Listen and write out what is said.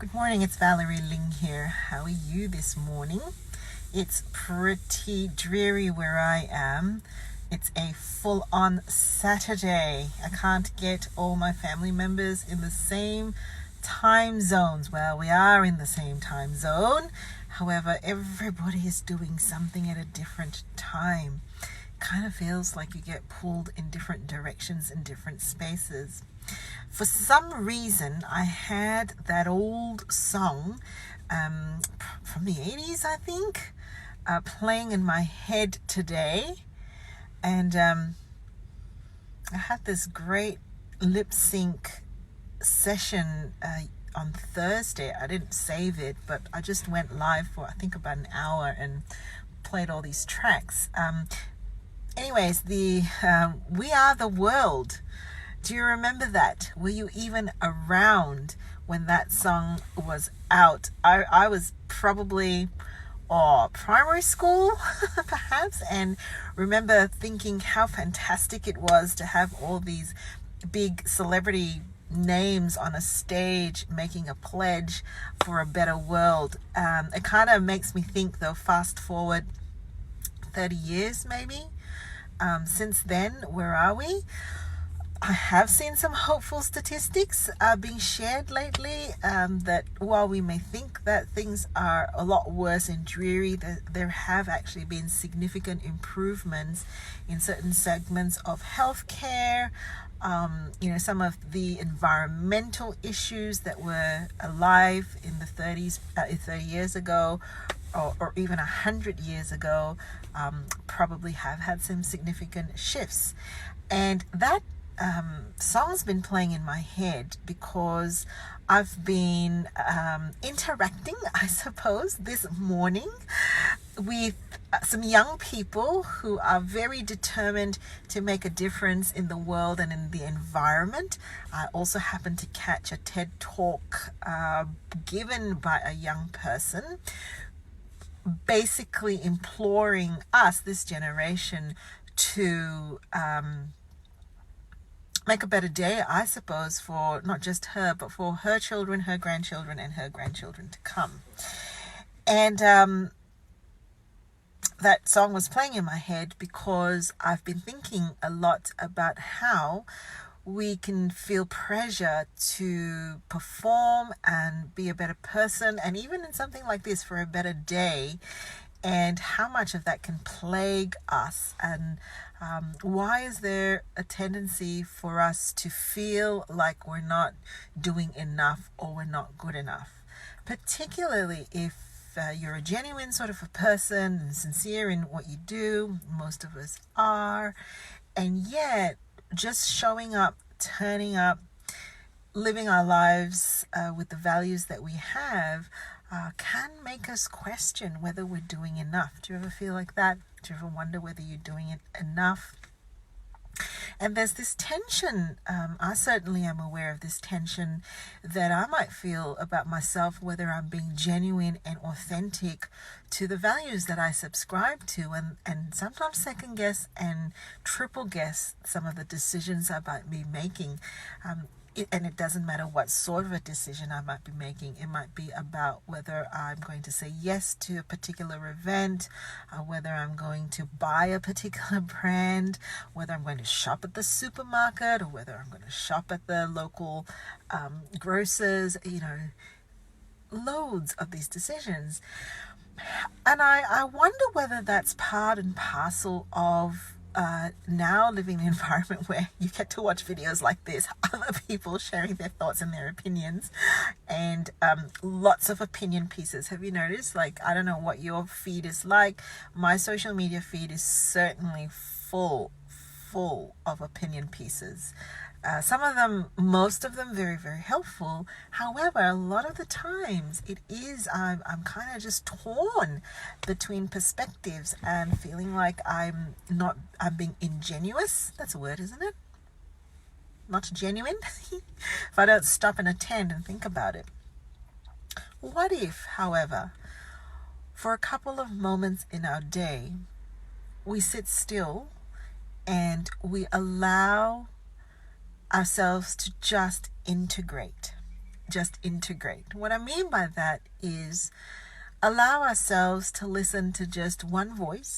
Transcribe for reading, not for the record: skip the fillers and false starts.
Good morning, it's Valerie Ling here. How are you this morning? It's pretty dreary where I am. It's a full-on Saturday. I can't get all my family members in the same time zones. Well, we are in the same time zone. However, everybody is doing something at a different time. Kind of feels like you get pulled in different directions in different spaces. For some reason, I had that old song from the 80s, I think, playing in my head today. And I had this great lip sync session on Thursday. I didn't save it, but I just went live for, I think, about an hour and played all these tracks. Anyways, the We Are the World. Do you remember that? Were you even around when that song was out? I was probably primary school, perhaps, and remember thinking how fantastic it was to have all these big celebrity names on a stage making a pledge for a better world. It kind of makes me think, though, fast forward 30 years maybe. Since then, where are we? I have seen some hopeful statistics being shared lately that while we may think that things are a lot worse and dreary, there have actually been significant improvements in certain segments of healthcare. Some of the environmental issues that were alive in the 30 years ago, or even 100 years ago, probably have had some significant shifts. And that song's been playing in my head because I've been interacting, I suppose, this morning with some young people who are very determined to make a difference in the world and in the environment. I also happened to catch a TED Talk given by a young person, basically imploring us, this generation, to make a better day, I suppose, for not just her, but for her children, her grandchildren, and her grandchildren to come. And that song was playing in my head because I've been thinking a lot about how we can feel pressure to perform and be a better person, and even in something like this, for a better day, and how much of that can plague us. And why is there a tendency for us to feel like we're not doing enough or we're not good enough, particularly if you're a genuine sort of a person and sincere in what you do? Most of us are. And yet, just showing up, turning up, living our lives with the values that we have can make us question whether we're doing enough. Do you ever feel like that? Do you ever wonder whether you're doing it enough? And there's this tension, I certainly am aware of this tension that I might feel about myself, whether I'm being genuine and authentic to the values that I subscribe to, and sometimes second guess and triple guess some of the decisions I might be making. And it doesn't matter what sort of a decision I might be making. It might be about whether I'm going to say yes to a particular event, whether I'm going to buy a particular brand, whether I'm going to shop at the supermarket, or whether I'm going to shop at the local grocers. Loads of these decisions. And I wonder whether that's part and parcel of now living in an environment where you get to watch videos like this, other people sharing their thoughts and their opinions, and lots of opinion pieces. Have you noticed? I don't know what your feed is like. My social media feed is certainly full of opinion pieces. Some of them, most of them, very, very helpful. However, a lot of the times I'm kind of just torn between perspectives and feeling like I'm being ingenuous. That's a word, isn't it? Not genuine. If I don't stop and attend and think about it. What if, however, for a couple of moments in our day, we sit still and we allow ourselves to just integrate, just integrate. What I mean by that is allow ourselves to listen to just one voice